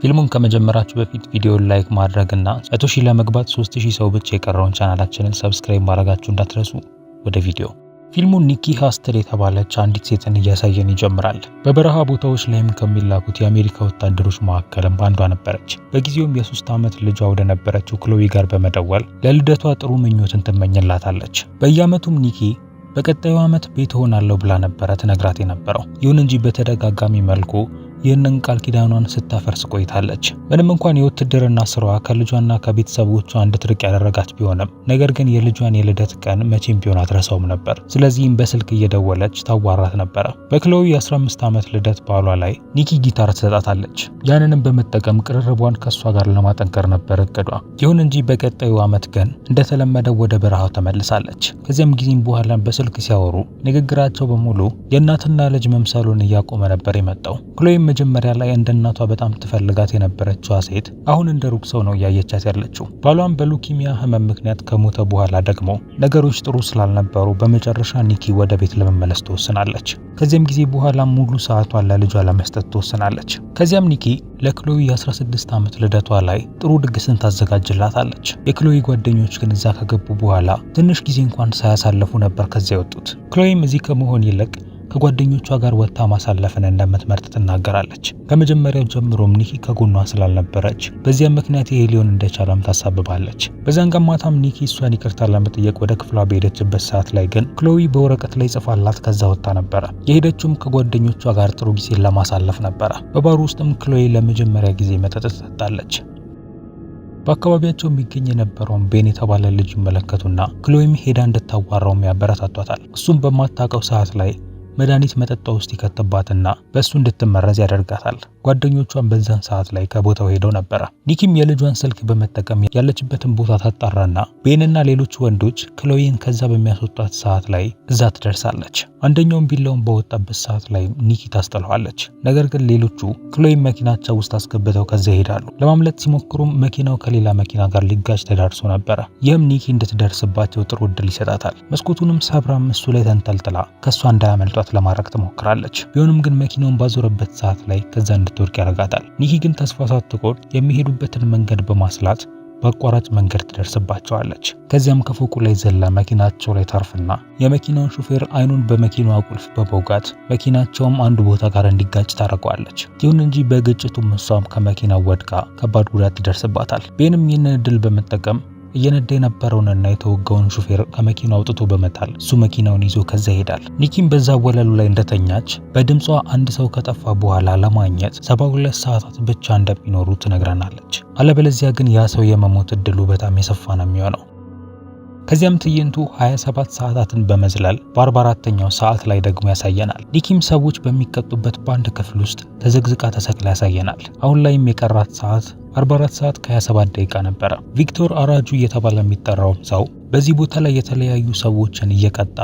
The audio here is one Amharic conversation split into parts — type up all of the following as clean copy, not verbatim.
ፊልሙን ከመጀመራችሁ በፊት ቪዲዮውን ላይክ ማድረግና 100,000 ለመግባት 3,000 ሰው ብቻ የቀረውን ቻናላችንን ሰብስክራይብ ማድረጋችሁ እንዳትረሱ። ወደ ቪዲዮ። ፊልሙ ኒኪ ሃስተል የተባለች አንዲት ሴትን እያሳየን ይጀምራል። በበረሃ ቦታዎች ላይም ከሚላኩት የአሜሪካ ወታደሮች መካከልም አንዷ ነበረች። በጊዜውም የ3 ዓመት ልጇ ወደ ነበረችው ክሎዊ ጋር በመደወል ለልደቷ ጥሩ ምኞትን ትመኝላታለች። በየዓመቱም ኒኪ በቀጣዩ ዓመት ቤት ሆናለሁ ብላ ነበረ ትነግራት የነበረው። ይሁን እንጂ በተደጋጋሚ መልኩ ይህንን ቃል ኪዳኗን ስታፈርስ ቆይታለች። ምንም እንኳን የውትድርና ስራዋ ከልጇና ከቤተሰቦቿ እንድትርቅ ያደረጋት ቢሆንም ነገር ግን የልጇን የልደት ቀን መቼም ቢሆን አትረሳውም ነበር። ስለዚህም በስልክ እየደወለች ታዋራት ነበረ። በክሎዊ የ15 ዓመት ልደት በዓሏ ላይ ኒኪ ጊታር ትሰጣታለች። ያንንም በመጠቀም ቅርርቧን ከሷ ጋር ለማጠንከር ነበር እቅዷ። ይሁን እንጂ በቀጣዩ ዓመት ግን እንደተለመደው ወደ በረሃው ተመልሳለች። ከዚያም ጊዜም በኋላ በስልክ ሲያወሩ ንግግራቸው በሙሉ የእናትና ልጅ መምሰሉን እያቆመ ነበር የመጣው። ክሎዊ መጀመሪያ ላይ እንደ እናቷ በጣም ትፈልጋት የነበረችው ሴት አሁን እንደ ሩቅ ሰው ነው እያየቻት ያለችው። ባሏም በሉኪሚያ ህመም ምክንያት ከሞተ በኋላ ደግሞ ነገሮች ጥሩ ስላልነበሩ በመጨረሻ ኒኪ ወደ ቤት ለመመለስ ትወስናለች። ከዚያም ጊዜ በኋላ ሙሉ ሰዓቷን ለልጇ ለመስጠት ትወስናለች። ከዚያም ኒኪ ለክሎዊ የ16 ዓመት ልደቷ ላይ ጥሩ ድግስን ታዘጋጅላታለች። የክሎዊ ጓደኞች ግን እዛ ከገቡ በኋላ ትንሽ ጊዜ እንኳን ሳያሳልፉ ነበር ከዚያ የወጡት። ክሎዊም እዚህ ከመሆን ይልቅ ከጓደኞቿ ጋር ወጥታ ማሳለፍን እንደምትመርጥ ትናገራለች። ከመጀመሪያው ጀምሮም ኒኪ ከጎኗ ስላልነበረች በዚያ ምክንያት ይሄ ሊሆን እንደቻለም ታሳብባለች። በዛን ቀን ማታም ኒኪ እሷን ይቅርታ ለመጠየቅ ወደ ክፍሏ በሄደችበት ሰዓት ላይ ግን ክሎዊ በወረቀት ላይ ጽፋላት ከዛ ወጥታ ነበረ። የሄደችውም ከጓደኞቿ ጋር ጥሩ ጊዜ ለማሳለፍ ነበረ። በባሩ ውስጥም ክሎዊ ለመጀመሪያ ጊዜ መጠጥ ትጠጣለች። በአካባቢያቸው የሚገኝ የነበረውን ቤን የተባለ ልጅ ይመለከቱና ክሎዊም ሄዳ እንድታዋራውም ያበረታቷታል። እሱም በማታውቀው ሰዓት ላይ መድኃኒት መጠጧ ውስጥ ይከትባትና በእሱ እንድትመረዝ ያደርጋታል። ጓደኞቿን በዛን ሰዓት ላይ ከቦታው ሄደው ነበረ። ኒኪም የልጇን ስልክ በመጠቀም ያለችበትን ቦታ ታጣራና ቤንና ሌሎች ወንዶች ክሎዊን ከዛ በሚያስወጣት ሰዓት ላይ እዛ ትደርሳለች። አንደኛውን ቢላውን በወጣበት ሰዓት ላይ ኒኪ ታስጠለዋለች። ነገር ግን ሌሎቹ ክሎዊን መኪናቸው ውስጥ አስገብተው ከዛ ይሄዳሉ። ለማምለጥ ሲሞክሩም መኪናው ከሌላ መኪና ጋር ሊጋጭ ተዳርሶ ነበረ። ይህም ኒኪ እንድትደርስባቸው ጥሩ እድል ይሰጣታል። መስኮቱንም ሰብራም እሱ ላይ ተንጠልጥላ ከሷ እንዳያመልጧት ለማድረግ ትሞክራለች። ቢሆንም ግን መኪናውን ባዞረበት ሰዓት ላይ ከዛ እንድትወድቅ ያደርጋታል። ኒኪ ግን ተስፋ ሳትቆርጥ የሚሄዱበትን መንገድ በማስላት በአቋራጭ መንገድ ትደርስባቸዋለች። ከዚያም ከፎቁ ላይ ዘላ መኪናቸው ላይ ታርፍና የመኪናውን ሹፌር አይኑን በመኪናዋ ቁልፍ በመውጋት መኪናቸውም አንዱ ቦታ ጋር እንዲጋጭ ታደርገዋለች። ይሁን እንጂ በግጭቱም እሷም ከመኪናው ወድቃ ከባድ ጉዳት ይደርስባታል። ቤንም ይህንን እድል በመጠቀም እየነዳ የነበረውንና የተወጋውን ሹፌር ከመኪናው አውጥቶ በመጣል እሱ መኪናውን ይዞ ከዛ ይሄዳል። ኒኪም በዛ ወለሉ ላይ እንደተኛች በድምጿ አንድ ሰው ከጠፋ በኋላ ለማግኘት 72 ሰዓታት ብቻ እንደሚኖሩ ትነግረናለች። አለበለዚያ ግን ያ ሰው የመሞት እድሉ በጣም የሰፋ ነው የሚሆነው። ከዚያም ትዕይንቱ 27 ሰዓታትን በመዝለል በ44ኛው ሰዓት ላይ ደግሞ ያሳየናል። ኒኪም ሰዎች በሚቀጡበት በአንድ ክፍል ውስጥ ተዘግዝቃ ተሰቅላ ያሳየናል። አሁን ላይም የቀራት ሰዓት 44 ሰዓት ከ27 ደቂቃ ነበረ። ቪክቶር አራጁ እየተባለ የሚጠራው ሰው በዚህ ቦታ ላይ የተለያዩ ሰዎችን እየቀጣ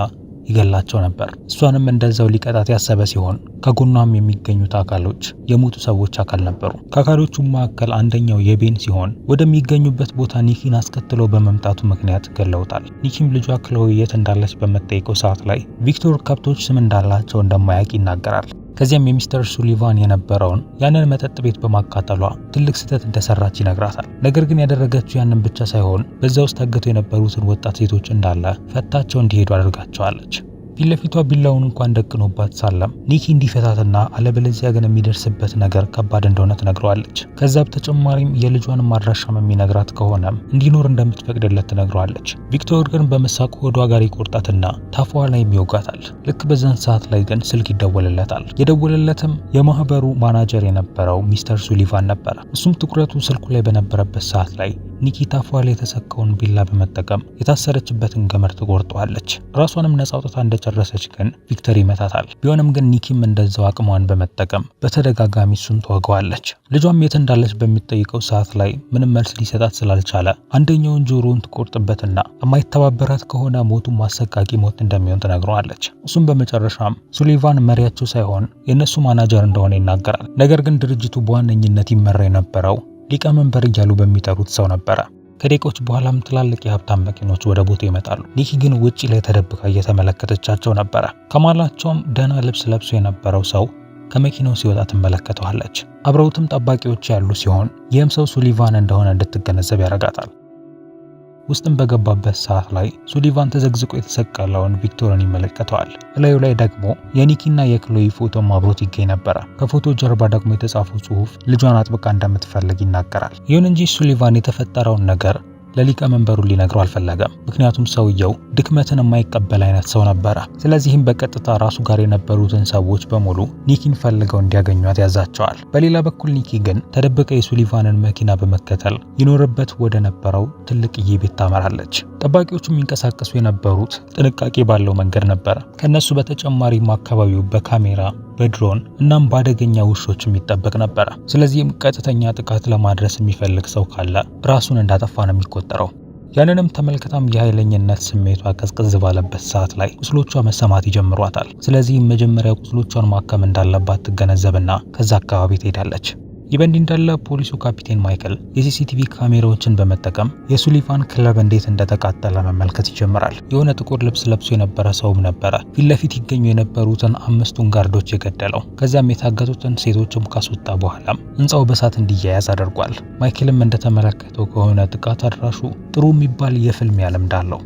ይገላቸው ነበር። እሷንም እንደዛው ሊቀጣት ያሰበ ሲሆን ከጎኗም የሚገኙት አካሎች የሞቱ ሰዎች አካል ነበሩ። ከአካሎቹ መካከል አንደኛው የቤን ሲሆን ወደሚገኙበት ቦታ ኒኪን አስከትሎ በመምጣቱ ምክንያት ገለውታል። ኒኪም ልጇ ክሎዊ የት እንዳለች በመጠየቀው ሰዓት ላይ ቪክቶር ከብቶች ስም እንዳላቸው እንደማያውቅ ይናገራል። ከዚያም የሚስተር ሱሊቫን የነበረውን ያንን መጠጥ ቤት በማቃጠሏ ትልቅ ስህተት እንደሰራች ይነግራታል። ነገር ግን ያደረገችው ያንን ብቻ ሳይሆን በዛ ውስጥ ታግተው የነበሩትን ወጣት ሴቶች እንዳለ ፈታቸው እንዲሄዱ አድርጋቸዋለች። ፊት ለፊቷ ቢላውን እንኳን ደቅኖባት ሳለም ኒኪ እንዲፈታትና አለበለዚያ ግን የሚደርስበት ነገር ከባድ እንደሆነ ትነግረዋለች። ከዛ በተጨማሪም የልጇን ማድራሻም የሚነግራት ከሆነም እንዲኖር እንደምትፈቅድለት ትነግረዋለች። ቪክቶር ግን በመሳቅ ሆዷ ጋር ይቆርጣትና ታፏ ላይ ይወጋታል። ልክ በዛን ሰዓት ላይ ግን ስልክ ይደወልለታል። የደወለለትም የማህበሩ ማናጀር የነበረው ሚስተር ሱሊቫን ነበረ። እሱም ትኩረቱ ስልኩ ላይ በነበረበት ሰዓት ላይ ኒኪ ታፏ ላይ የተሰካውን ቢላ በመጠቀም የታሰረችበትን ገመድ ትቆርጠዋለች። ራሷንም ነፃ አውጥታ እንደጨረሰች ግን ቪክተር ይመታታል። ቢሆንም ግን ኒኪም እንደዛው አቅሟን በመጠቀም በተደጋጋሚ እሱን ትወገዋለች። ልጇም የት እንዳለች በሚጠይቀው ሰዓት ላይ ምንም መልስ ሊሰጣት ስላልቻለ አንደኛውን ጆሮውን ትቆርጥበትና የማይተባበራት ከሆነ ሞቱን አሰቃቂ ሞት እንደሚሆን ትነግረዋለች። እሱም በመጨረሻም ሱሊቫን መሪያቸው ሳይሆን የእነሱ ማናጀር እንደሆነ ይናገራል። ነገር ግን ድርጅቱ በዋነኝነት ይመራ የነበረው ሊቀመንበር እያሉ በሚጠሩት ሰው ነበረ። ከደቂቆች በኋላም ትላልቅ የሀብታም መኪኖች ወደ ቦታው ይመጣሉ። ኒኪ ግን ውጪ ላይ ተደብቃ እየተመለከተቻቸው ነበረ። ከማላቸውም ደህና ልብስ ለብሶ የነበረው ሰው ከመኪናው ሲወጣ ትመለከተዋለች። አብረውትም ጠባቂዎች ያሉ ሲሆን ይህም ሰው ሱሊቫን እንደሆነ እንድትገነዘብ ያደርጋታል። ውስጥም በገባበት ሰዓት ላይ ሱሊቫን ተዘግዝቆ የተሰቀለውን ቪክቶርን ይመለከተዋል። እላዩ ላይ ደግሞ የኒኪና የክሎይ ፎቶም አብሮት ይገኝ ነበረ። ከፎቶ ጀርባ ደግሞ የተጻፈው ጽሑፍ ልጇን አጥብቃ እንደምትፈልግ ይናገራል። ይሁን እንጂ ሱሊቫን የተፈጠረውን ነገር ለሊቀመንበሩ ሊነግረው አልፈለገም። ምክንያቱም ሰውየው ድክመትን የማይቀበል አይነት ሰው ነበረ። ስለዚህም በቀጥታ ራሱ ጋር የነበሩትን ሰዎች በሙሉ ኒኪን ፈልገው እንዲያገኟት ያዛቸዋል። በሌላ በኩል ኒኪ ግን ተደብቀ የሱሊቫንን መኪና በመከተል ይኖርበት ወደ ነበረው ትልቅዬ ቤት ታመራለች። ጠባቂዎቹ የሚንቀሳቀሱ የነበሩት ጥንቃቄ ባለው መንገድ ነበረ። ከነሱ በተጨማሪም አካባቢው በካሜራ በድሮን እናም በአደገኛ ውሾች የሚጠበቅ ነበረ። ስለዚህም ቀጥተኛ ጥቃት ለማድረስ የሚፈልግ ሰው ካለ ራሱን እንዳጠፋ ነው የሚቆጠረው። ያንንም ተመልክታም የኃይለኝነት ስሜቷ ቀዝቅዝ ባለበት ሰዓት ላይ ቁስሎቿ መሰማት ይጀምሯታል። ስለዚህም መጀመሪያ ቁስሎቿን ማከም እንዳለባት ትገነዘብና ከዛ አካባቢ ትሄዳለች። ይህ በእንዲህ እንዳለ ፖሊሱ ካፒቴን ማይክል የሲሲቲቪ ካሜራዎችን በመጠቀም የሱሊቫን ክለብ እንዴት እንደተቃጠለ መመልከት ይጀምራል። የሆነ ጥቁር ልብስ ለብሶ የነበረ ሰውም ነበረ ፊት ለፊት ይገኙ የነበሩትን 5ቱን ጋርዶች የገደለው። ከዚያም የታገቱትን ሴቶችም ካስወጣ በኋላም ህንፃው በእሳት እንዲያያዝ አድርጓል። ማይክልም እንደተመለከተው ከሆነ ጥቃት አድራሹ ጥሩ የሚባል የፍልሚያ ልምድ አለው።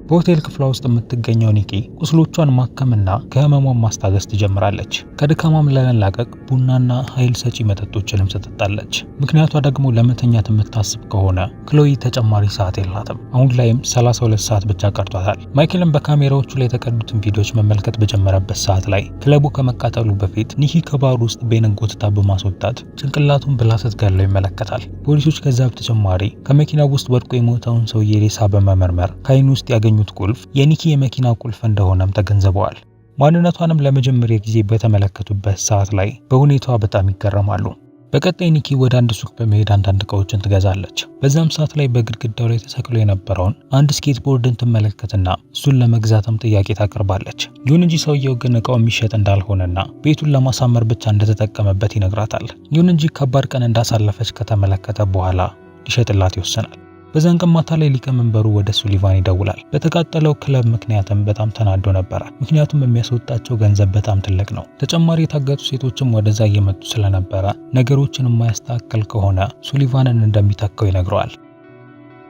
በሆቴል ክፍሏ ውስጥ የምትገኘው ኒኪ ቁስሎቿን ማከምና ከህመሟን ማስታገስ ትጀምራለች። ከድካሟም ለመላቀቅ ቡናና ኃይል ሰጪ መጠጦችንም ትጠጣለች። ምክንያቷ ደግሞ ለመተኛት የምታስብ ከሆነ ክሎይ ተጨማሪ ሰዓት የላትም። አሁን ላይም 32 ሰዓት ብቻ ቀርቷታል። ማይክልም በካሜራዎቹ ላይ የተቀዱትን ቪዲዮዎች መመልከት በጀመረበት ሰዓት ላይ ክለቡ ከመቃጠሉ በፊት ኒኪ ከባሩ ውስጥ ቤንን ጎትታ በማስወጣት ጭንቅላቱን ብላ ስትገለው ይመለከታል። ፖሊሶች ከዛ በተጨማሪ ከመኪናው ውስጥ ወድቆ የሞተውን ሰውዬ ሬሳ በመመርመር ከአይኑ ውስጥ ያገኙት ቁልፍ የኒኪ የመኪና ቁልፍ እንደሆነም ተገንዝበዋል። ማንነቷንም ለመጀመሪያ ጊዜ በተመለከቱበት ሰዓት ላይ በሁኔታዋ በጣም ይገረማሉ። በቀጣይ ኒኪ ወደ አንድ ሱቅ በመሄድ አንዳንድ እቃዎችን ትገዛለች። በዛም ሰዓት ላይ በግድግዳው ላይ ተሰቅሎ የነበረውን አንድ ስኬትቦርድን ትመለከትና እሱን ለመግዛትም ጥያቄ ታቀርባለች። ይሁን እንጂ ሰውየው ግን እቃው የሚሸጥ እንዳልሆነና ቤቱን ለማሳመር ብቻ እንደተጠቀመበት ይነግራታል። ይሁን እንጂ ከባድ ቀን እንዳሳለፈች ከተመለከተ በኋላ ሊሸጥላት ይወስናል። በዛን ቀን ማታ ላይ ሊቀመንበሩ ወደ ሱሊቫን ይደውላል። በተቃጠለው ክለብ ምክንያትም በጣም ተናዶ ነበረ። ምክንያቱም የሚያስወጣቸው ገንዘብ በጣም ትልቅ ነው። ተጨማሪ የታገቱ ሴቶችም ወደዛ እየመጡ ስለነበረ ነገሮችን የማያስተካከል ከሆነ ሱሊቫንን እንደሚተካው ይነግረዋል።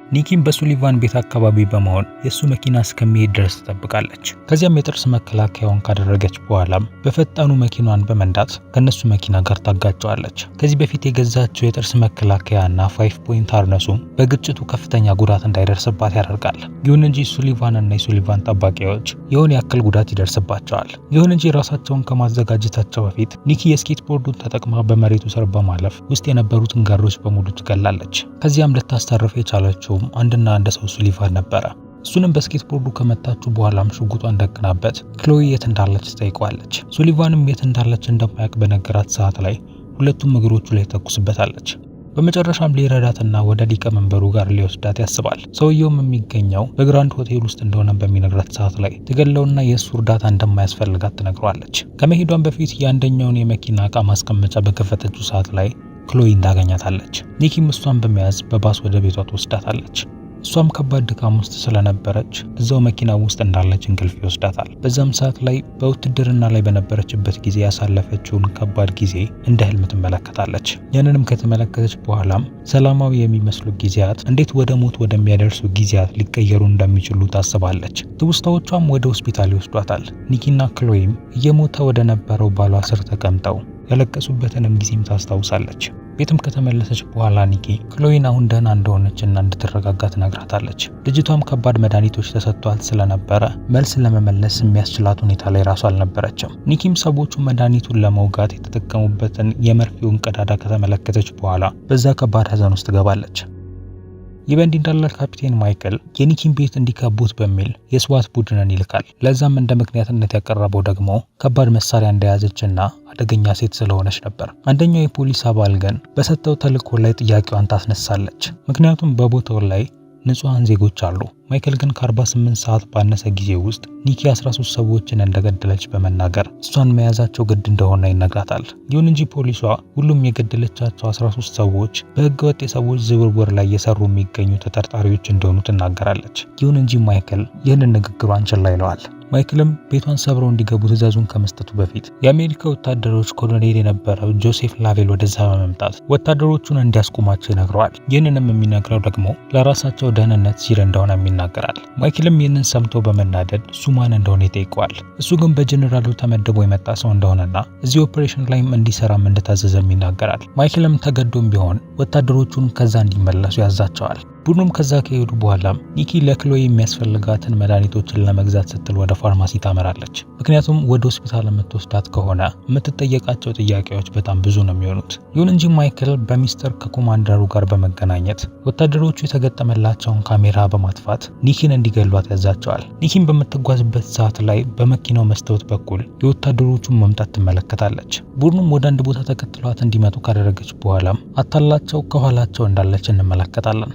ኒኪም በሱሊቫን ቤት አካባቢ በመሆን የሱ መኪና እስከሚሄድ ድረስ ትጠብቃለች። ከዚያም የጥርስ መከላከያውን ካደረገች በኋላም በፈጣኑ መኪናዋን በመንዳት ከነሱ መኪና ጋር ታጋጨዋለች። ከዚህ በፊት የገዛቸው የጥርስ መከላከያና 5 ፖይንት ሃርነሱም በግጭቱ ከፍተኛ ጉዳት እንዳይደርስባት ያደርጋል። ይሁን እንጂ ሱሊቫንና የሱሊቫን ጠባቂዎች የሆነ ያክል ጉዳት ይደርስባቸዋል። ይሁን እንጂ ራሳቸውን ከማዘጋጀታቸው በፊት ኒኪ የስኬትቦርዱን ተጠቅማ በመሬቱ ስር በማለፍ ውስጥ የነበሩትን ጋርዶች በሙሉ ትገላለች። ከዚያም ልታስተርፍ የቻለችው አንድና አንድ ሰው ሱሊቫን ነበረ። እሱንም በስኬትቦርዱ ከመታችሁ በኋላም ሽጉጧን ደቅናበት ክሎይ የት እንዳለች ትጠይቀዋለች። ሱሊቫንም የት እንዳለች እንደማያውቅ በነገራት ሰዓት ላይ ሁለቱም እግሮቹ ላይ ተኩስበታለች። በመጨረሻም ሊረዳትና ወደ ሊቀመንበሩ ጋር ሊወስዳት ያስባል። ሰውየውም የሚገኘው በግራንድ ሆቴል ውስጥ እንደሆነ በሚነግራት ሰዓት ላይ ትገለውና የእሱ እርዳታ እንደማያስፈልጋት ትነግረዋለች። ከመሄዷን በፊት የአንደኛውን የመኪና እቃ ማስቀመጫ በከፈተችው ሰዓት ላይ ክሎይ እንዳገኛታለች። ኒኪም እሷን በመያዝ በባስ ወደ ቤቷ ትወስዳታለች። እሷም ከባድ ድካም ውስጥ ስለነበረች እዛው መኪና ውስጥ እንዳለች እንቅልፍ ይወስዳታል። በዛም ሰዓት ላይ በውትድርና ላይ በነበረችበት ጊዜ ያሳለፈችውን ከባድ ጊዜ እንደ ህልም ትመለከታለች። ያንንም ከተመለከተች በኋላም ሰላማዊ የሚመስሉ ጊዜያት እንዴት ወደ ሞት ወደሚያደርሱ ጊዜያት ሊቀየሩ እንደሚችሉ ታስባለች። ትውስታዎቿም ወደ ሆስፒታል ይወስዷታል። ኒኪና ክሎይም እየሞተ ወደ ነበረው ባሏ ስር ተቀምጠው ያለቀሱበትንም ጊዜም ታስታውሳለች። ቤትም ከተመለሰች በኋላ ኒኪ ክሎይን አሁን ደህና እንደሆነችና እንድትረጋጋ ትነግራታለች። ልጅቷም ከባድ መድኃኒቶች ተሰጥቷት ስለነበረ መልስ ለመመለስ የሚያስችላት ሁኔታ ላይ ራሱ አልነበረችም። ኒኪም ሰዎቹ መድኃኒቱን ለመውጋት የተጠቀሙበትን የመርፌውን ቀዳዳ ከተመለከተች በኋላ በዛ ከባድ ሐዘን ውስጥ ትገባለች። ይህ በእንዲህ እንዳለ ካፒቴን ማይክል የኒኪን ቤት እንዲከቡት በሚል የስዋት ቡድንን ይልካል። ለዛም እንደ ምክንያትነት ያቀረበው ደግሞ ከባድ መሳሪያ እንደያዘችና አደገኛ ሴት ስለሆነች ነበር። አንደኛው የፖሊስ አባል ግን በሰጠው ተልዕኮ ላይ ጥያቄዋን ታስነሳለች። ምክንያቱም በቦታው ላይ ንጹሃን ዜጎች አሉ። ማይክል ግን ከ48 ሰዓት ባነሰ ጊዜ ውስጥ ኒኪ 13 ሰዎችን እንደገደለች በመናገር እሷን መያዛቸው ግድ እንደሆነ ይነግራታል። ይሁን እንጂ ፖሊሷ ሁሉም የገደለቻቸው 13 ሰዎች በህገወጥ የሰዎች ዝውውር ላይ እየሰሩ የሚገኙ ተጠርጣሪዎች እንደሆኑ ትናገራለች። ይሁን እንጂ ማይክል ይህንን ንግግሯን ችላ ይለዋል። ማይክልም ቤቷን ሰብረው እንዲገቡ ትዕዛዙን ከመስጠቱ በፊት የአሜሪካ ወታደሮች ኮሎኔል የነበረው ጆሴፍ ላቬል ወደዛ በመምጣት ወታደሮቹን እንዲያስቆማቸው ይነግረዋል። ይህንንም የሚነግረው ደግሞ ለራሳቸው ደህንነት ሲል እንደሆነ ይናገራል። ማይክልም ይህንን ሰምቶ በመናደድ እሱ ማን እንደሆነ ይጠይቀዋል። እሱ ግን በጀነራሉ ተመድቦ የመጣ ሰው እንደሆነና እዚህ ኦፕሬሽን ላይም እንዲሰራም እንደታዘዘም ይናገራል። ማይክልም ተገዶም ቢሆን ወታደሮቹን ከዛ እንዲመለሱ ያዛቸዋል። ቡድኑም ከዛ ከሄዱ በኋላ ኒኪ ለክሎይ የሚያስፈልጋትን መድኃኒቶችን ለመግዛት ስትል ወደ ፋርማሲ ታመራለች። ምክንያቱም ወደ ሆስፒታል የምትወስዳት ከሆነ የምትጠየቃቸው ጥያቄዎች በጣም ብዙ ነው የሚሆኑት። ይሁን እንጂ ማይክል በሚስጥር ከኮማንደሩ ጋር በመገናኘት ወታደሮቹ የተገጠመላቸውን ካሜራ በማጥፋት ኒኪን እንዲገሏት ያዛቸዋል። ኒኪን በምትጓዝበት ሰዓት ላይ በመኪናው መስታወት በኩል የወታደሮቹን መምጣት ትመለከታለች። ቡድኑም ወደ አንድ ቦታ ተከትሏት እንዲመጡ ካደረገች በኋላም አታላቸው ከኋላቸው እንዳለች እንመለከታለን።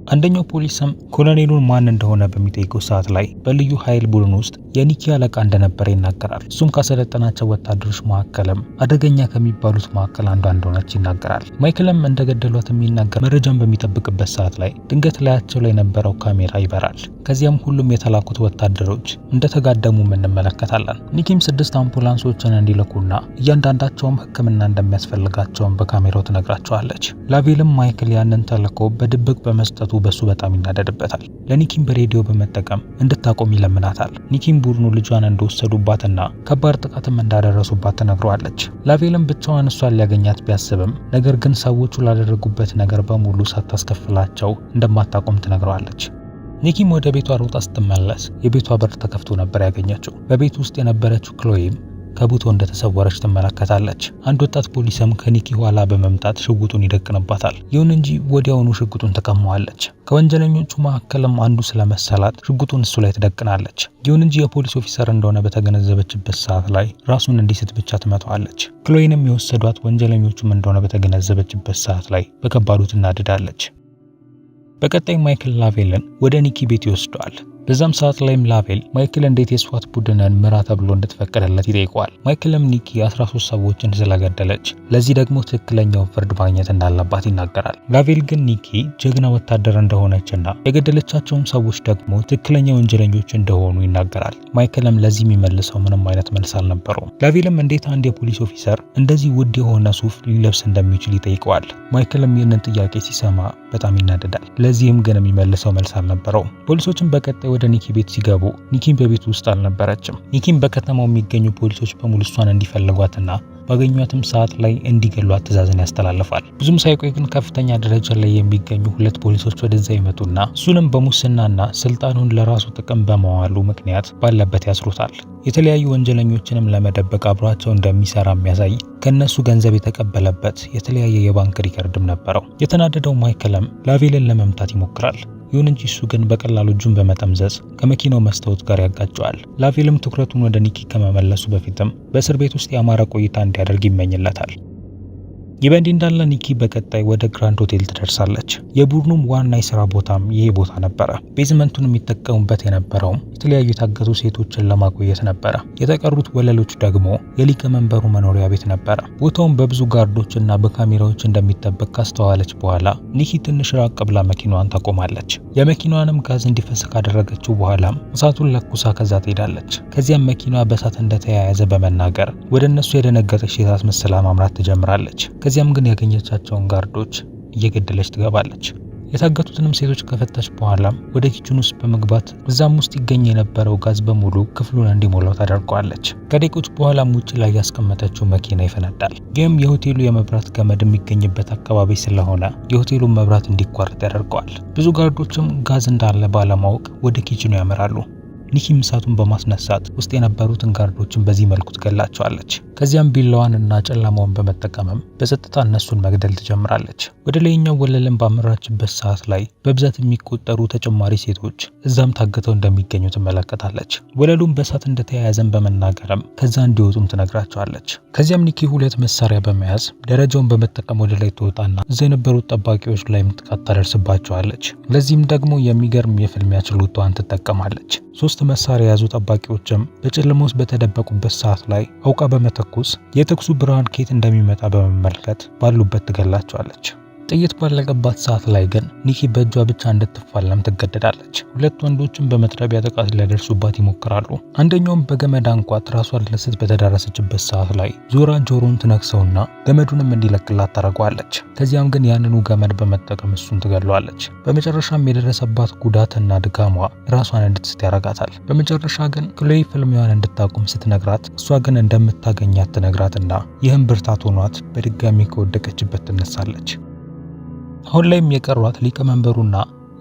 አንደኛው ፖሊስም ኮሎኔሉን ማን እንደሆነ በሚጠይቀው ሰዓት ላይ በልዩ ኃይል ቡድን ውስጥ የኒኪ አለቃ እንደነበረ ይናገራል። እሱም ካሰለጠናቸው ወታደሮች መካከልም አደገኛ ከሚባሉት መካከል አንዷ እንደሆነች ይናገራል። ማይክልም እንደገደሏት የሚናገር መረጃን በሚጠብቅበት ሰዓት ላይ ድንገት ላያቸው ላይ የነበረው ካሜራ ይበራል። ከዚያም ሁሉም የተላኩት ወታደሮች እንደተጋደሙም እንመለከታለን። ኒኪም 6 አምቡላንሶችን እንዲልኩና እያንዳንዳቸውም ሕክምና እንደሚያስፈልጋቸውም በካሜራው ትነግራቸዋለች። ላቬልም ማይክል ያንን ተልዕኮ በድብቅ በመስጠቱ በሱ በጣም ይናደድበታል። ለኒኪም በሬዲዮ በመጠቀም እንድታቆም ይለምናታል። ኒኪም ቡድኑ ልጇን እንደወሰዱባትና ከባድ ጥቃትም እንዳደረሱባት ትነግረዋለች። ላቬልም ብቻዋን እሷን ሊያገኛት ቢያስብም ነገር ግን ሰዎቹ ላደረጉበት ነገር በሙሉ ሳታስከፍላቸው እንደማታቆም ትነግረዋለች። ኒኪም ወደ ቤቷ ሮጣ ስትመለስ የቤቷ በር ተከፍቶ ነበር ያገኘችው። በቤት ውስጥ የነበረችው ክሎይም ከቡቶ እንደተሰወረች ትመለከታለች። አንድ ወጣት ፖሊስም ከኒኪ ኋላ በመምጣት ሽጉጡን ይደቅንባታል። ይሁን እንጂ ወዲያውኑ ሽጉጡን ተቀማዋለች። ከወንጀለኞቹ መካከልም አንዱ ስለመሰላት ሽጉጡን እሱ ላይ ትደቅናለች። ይሁን እንጂ የፖሊስ ኦፊሰር እንደሆነ በተገነዘበችበት ሰዓት ላይ ራሱን እንዲስት ብቻ ትመታዋለች። ክሎይንም የወሰዷት ወንጀለኞቹም እንደሆነ በተገነዘበችበት ሰዓት ላይ በከባዱ ትናደዳለች። በቀጣይ ማይክል ላቬልን ወደ ኒኪ ቤት ይወስደዋል። በዛም ሰዓት ላይም ላቬል ማይክል እንዴት የስዋት ቡድንን ምራ ተብሎ እንደተፈቀደለት ይጠይቀዋል። ማይክልም ኒኪ 13 ሰዎችን ስለገደለች ለዚህ ደግሞ ትክክለኛውን ፍርድ ማግኘት እንዳለባት ይናገራል። ላቬል ግን ኒኪ ጀግና ወታደር እንደሆነችና የገደለቻቸውም ሰዎች ደግሞ ትክክለኛ ወንጀለኞች እንደሆኑ ይናገራል። ማይክልም ለዚህ የሚመልሰው ምንም አይነት መልስ አልነበረውም። ላቬልም እንዴት አንድ የፖሊስ ኦፊሰር እንደዚህ ውድ የሆነ ሱፍ ሊለብስ እንደሚችል ይጠይቀዋል። ማይክልም ይህንን ጥያቄ ሲሰማ በጣም ይናደዳል። ለዚህም ግን የሚመልሰው መልስ አልነበረውም። ፖሊሶችም በቀጣይ ወደ ኒኪ ቤት ሲገቡ ኒኪም በቤት ውስጥ አልነበረችም። ኒኪም በከተማው የሚገኙ ፖሊሶች በሙሉ እሷን እንዲፈልጓትና ባገኟትም ሰዓት ላይ እንዲገሏት ትዕዛዝን ያስተላልፋል። ብዙም ሳይቆይ ግን ከፍተኛ ደረጃ ላይ የሚገኙ 2 ፖሊሶች ወደዛ ይመጡና እሱንም በሙስናና ስልጣኑን ለራሱ ጥቅም በመዋሉ ምክንያት ባለበት ያስሩታል። የተለያዩ ወንጀለኞችንም ለመደበቅ አብሯቸው እንደሚሰራ የሚያሳይ ከነሱ ገንዘብ የተቀበለበት የተለያየ የባንክ ሪከርድም ነበረው። የተናደደው ማይክልም ላቬልን ለመምታት ይሞክራል። ይሁን እንጂ እሱ ግን በቀላሉ እጁን በመጠምዘዝ ከመኪናው መስታወት ጋር ያጋጨዋል። ላቬልም ትኩረቱን ወደ ኒኪ ከመመለሱ በፊትም በእስር ቤት ውስጥ ያማረ ቆይታ እንዲያደርግ ይመኝለታል። ይህ በእንዲህ እንዳለ ኒኪ በቀጣይ ወደ ግራንድ ሆቴል ትደርሳለች። የቡድኑም ዋና የስራ ቦታም ይሄ ቦታ ነበረ። ቤዝመንቱን የሚጠቀሙበት የነበረውም የተለያዩ የታገቱ ሴቶችን ለማቆየት ነበረ። የተቀሩት ወለሎች ደግሞ የሊቀመንበሩ መኖሪያ ቤት ነበረ። ቦታውም በብዙ ጋርዶችና በካሜራዎች እንደሚጠበቅ ካስተዋለች በኋላ ኒኪ ትንሽ ራቅ ብላ መኪናዋን ታቆማለች። የመኪናዋንም ጋዝ እንዲፈስ ካደረገችው በኋላም እሳቱን ለኩሳ ከዛ ትሄዳለች። ከዚያም መኪናዋ በእሳት እንደተያያዘ በመናገር ወደ እነሱ የደነገጠች ሴት አስመስላ ማምራት ትጀምራለች። ከዚያም ግን ያገኘቻቸውን ጋርዶች እየገደለች ትገባለች። የታገቱትንም ሴቶች ከፈተች በኋላም ወደ ኪችን ውስጥ በመግባት እዛም ውስጥ ይገኝ የነበረው ጋዝ በሙሉ ክፍሉን እንዲሞላው ታደርገዋለች። ከደቂቆች በኋላም ውጭ ላይ ያስቀመጠችው መኪና ይፈነዳል። ይህም የሆቴሉ የመብራት ገመድ የሚገኝበት አካባቢ ስለሆነ የሆቴሉን መብራት እንዲቋረጥ ያደርገዋል። ብዙ ጋርዶችም ጋዝ እንዳለ ባለማወቅ ወደ ኪችኑ ያመራሉ። ኒኪም እሳቱን በማስነሳት ውስጥ የነበሩትን ጋርዶችን በዚህ መልኩ ትገላቸዋለች። ከዚያም ቢላዋንና ጨለማውን በመጠቀምም በጸጥታ እነሱን መግደል ትጀምራለች። ወደ ላይኛው ወለልን ባመራችበት ሰዓት ላይ በብዛት የሚቆጠሩ ተጨማሪ ሴቶች እዛም ታግተው እንደሚገኙ ትመለከታለች። ወለሉም በእሳት እንደተያያዘን በመናገርም ከዛ እንዲወጡም ትነግራቸዋለች። ከዚያም ኒኪ 2 መሳሪያ በመያዝ ደረጃውን በመጠቀም ወደ ላይ ትወጣና እዛ የነበሩት ጠባቂዎች ላይም ጥቃት ታደርስባቸዋለች። ለዚህም ደግሞ የሚገርም የፍልሚያ ችሎታዋን ትጠቀማለች። 3 መሳሪያ የያዙ ጠባቂዎችም በጨለማ ውስጥ በተደበቁበት ሰዓት ላይ አውቃ በመተኮስ የተኩሱ ብርሃን ከየት እንደሚመጣ በመመልከት ባሉበት ትገላቸዋለች። ጥይት ባለቀባት ሰዓት ላይ ግን ኒኪ በእጇ ብቻ እንድትፋለም ትገደዳለች። ሁለት ወንዶችን በመጥረቢያ ጥቃት ሊያደርሱባት ይሞክራሉ። አንደኛውም በገመድ አንቋት ራሷን ልስት በተዳረሰችበት ሰዓት ላይ ዞራ ጆሮውን ትነክሰውና ገመዱንም እንዲለቅላት ታደርገዋለች። ከዚያም ግን ያንኑ ገመድ በመጠቀም እሱን ትገለዋለች። በመጨረሻም የደረሰባት ጉዳትና ድካሟ ራሷን እንድትስት ያረጋታል። በመጨረሻ ግን ክሎይ ፍልሚያዋን እንድታቆም ስትነግራት እሷ ግን እንደምታገኛት ትነግራትና ይህም ብርታት ሆኗት በድጋሚ ከወደቀችበት ትነሳለች። አሁን ላይም የቀሯት ሊቀመንበሩና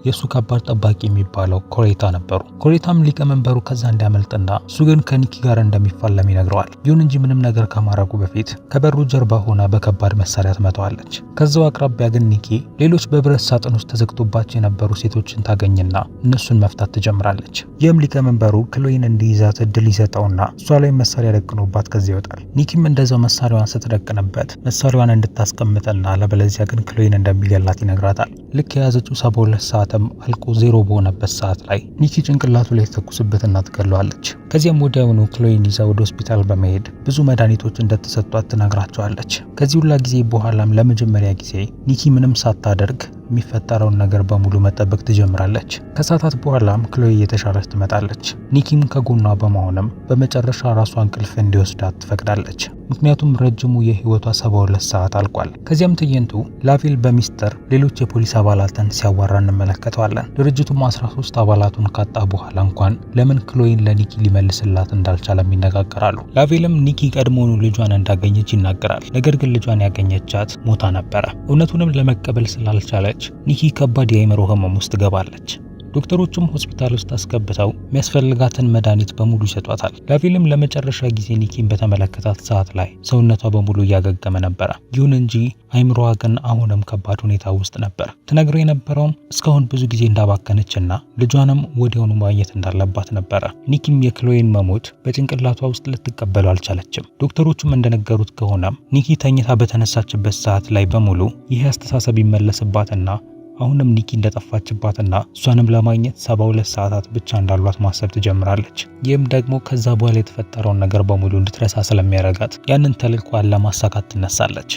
የሱ ከባድ ጠባቂ የሚባለው ኮሬታ ነበሩ። ኮሬታም ሊቀመንበሩ ከዛ እንዲያመልጥና እሱ ግን ከኒኪ ጋር እንደሚፋለም ይነግረዋል። ይሁን እንጂ ምንም ነገር ከማድረጉ በፊት ከበሩ ጀርባ ሆና በከባድ መሳሪያ ትመታዋለች። ከዛው አቅራቢያ ግን ኒኪ ሌሎች በብረት ሳጥን ውስጥ ተዘግቶባቸው የነበሩ ሴቶችን ታገኝና እነሱን መፍታት ትጀምራለች። ይህም ሊቀመንበሩ ክሎይን እንዲይዛት እድል ይሰጠውና እሷ ላይ መሳሪያ ደቅኖባት ከዚያ ይወጣል። ኒኪም እንደዛው መሳሪያዋን ስትደቅንበት መሳሪያዋን እንድታስቀምጥና ለበለዚያ ግን ክሎይን እንደሚገላት ይነግራታል። ልክ የያዘችው 72 ሰዓት አልቆ ዜሮ በሆነበት ሰዓት ላይ ኒኪ ጭንቅላቱ ላይ ተኩስበትና ትገለዋለች። ከዚያም ወዲያውኑ ክሎይን ይዛ ወደ ሆስፒታል በመሄድ ብዙ መድኃኒቶች እንደተሰጧት ትነግራቸዋለች። ከዚህ ሁላ ጊዜ በኋላም ለመጀመሪያ ጊዜ ኒኪ ምንም ሳታደርግ የሚፈጠረውን ነገር በሙሉ መጠበቅ ትጀምራለች። ከሰዓታት በኋላም ክሎይ እየተሻለች ትመጣለች። ኒኪም ከጎኗ በመሆንም በመጨረሻ ራሷ እንቅልፍ እንዲወስዳት ትፈቅዳለች። ምክንያቱም ረጅሙ የህይወቷ 72 ሰዓት አልቋል። ከዚያም ትዕይንቱ ላቬል በሚስጥር ሌሎች የፖሊስ አባላትን ሲያዋራ እንመለከተዋለን። ድርጅቱም 13 አባላቱን ካጣ በኋላ እንኳን ለምን ክሎይን ለኒኪ ሊመልስላት እንዳልቻለም ይነጋገራሉ። ላቬልም ኒኪ ቀድሞውኑ ልጇን እንዳገኘች ይናገራል። ነገር ግን ልጇን ያገኘቻት ሞታ ነበረ። እውነቱንም ለመቀበል ስላልቻለች ኒኪ ከባድ የአእምሮ ህመም ውስጥ ትገባለች። ዶክተሮቹም ሆስፒታል ውስጥ አስገብተው የሚያስፈልጋትን መድኃኒት በሙሉ ይሰጧታል። ላቬልም ለመጨረሻ ጊዜ ኒኪን በተመለከታት ሰዓት ላይ ሰውነቷ በሙሉ እያገገመ ነበረ። ይሁን እንጂ አይምሮዋ ግን አሁንም ከባድ ሁኔታ ውስጥ ነበር። ትነግረው የነበረውም እስካሁን ብዙ ጊዜ እንዳባከነችና ልጇንም ወዲያውኑ ማግኘት እንዳለባት ነበረ። ኒኪም የክሎይን መሞት በጭንቅላቷ ውስጥ ልትቀበለው አልቻለችም። ዶክተሮቹም እንደነገሩት ከሆነም ኒኪ ተኝታ በተነሳችበት ሰዓት ላይ በሙሉ ይህ አስተሳሰብ ይመለስባትና አሁንም ኒኪ እንደጠፋችባትና እሷንም ለማግኘት 72 ሰዓታት ብቻ እንዳሏት ማሰብ ትጀምራለች። ይህም ደግሞ ከዛ በኋላ የተፈጠረውን ነገር በሙሉ እንድትረሳ ስለሚያረጋት ያንን ተልዕኮዋን ለማሳካት ትነሳለች።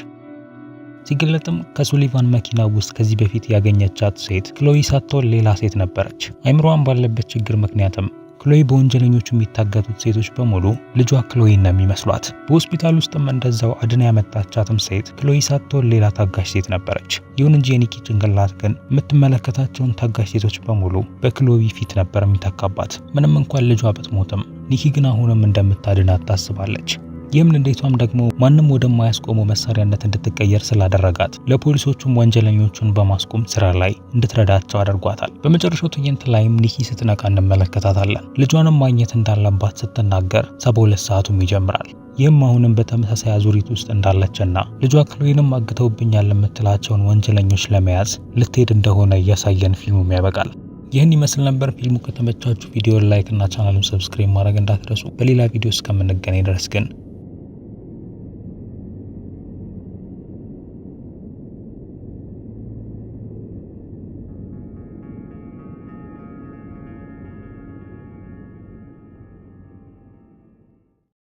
ሲገለጥም ከሱሊቫን መኪና ውስጥ ከዚህ በፊት ያገኘቻት ሴት ክሎይ ሳትሆን ሌላ ሴት ነበረች። አይምሮዋን ባለበት ችግር ምክንያትም ክሎይ በወንጀለኞቹ የሚታገቱት ሴቶች በሙሉ ልጇ ክሎይን ነው የሚመስሏት። በሆስፒታል ውስጥም እንደዛው አድና ያመጣቻትም ሴት ክሎይ ሳትሆን ሌላ ታጋሽ ሴት ነበረች። ይሁን እንጂ የኒኪ ጭንቅላት ግን የምትመለከታቸውን ታጋሽ ሴቶች በሙሉ በክሎይ ፊት ነበር የሚተካባት። ምንም እንኳን ልጇ ብትሞትም ኒኪ ግን አሁንም እንደምታድናት ታስባለች። ይህም ንዴቷም ደግሞ ማንም ወደማያስቆመው መሳሪያነት እንድትቀየር ስላደረጋት ለፖሊሶቹም ወንጀለኞቹን በማስቆም ስራ ላይ እንድትረዳቸው አድርጓታል። በመጨረሻው ትዕይንት ላይም ኒኪ ስትነቃ እንመለከታታለን። ልጇንም ማግኘት እንዳለባት ስትናገር 72 ሰዓቱም ይጀምራል። ይህም አሁንም በተመሳሳይ አዙሪት ውስጥ እንዳለችና ልጇ ክሎይንም አግተውብኛል የምትላቸውን ወንጀለኞች ለመያዝ ልትሄድ እንደሆነ እያሳየን ፊልሙም ያበቃል። ይህን ይመስል ነበር። ፊልሙ ከተመቻችሁ ቪዲዮ ላይክ እና ቻናሉን ሰብስክራይብ ማድረግ እንዳትረሱ። በሌላ ቪዲዮ እስከምንገናኝ ድረስ ግን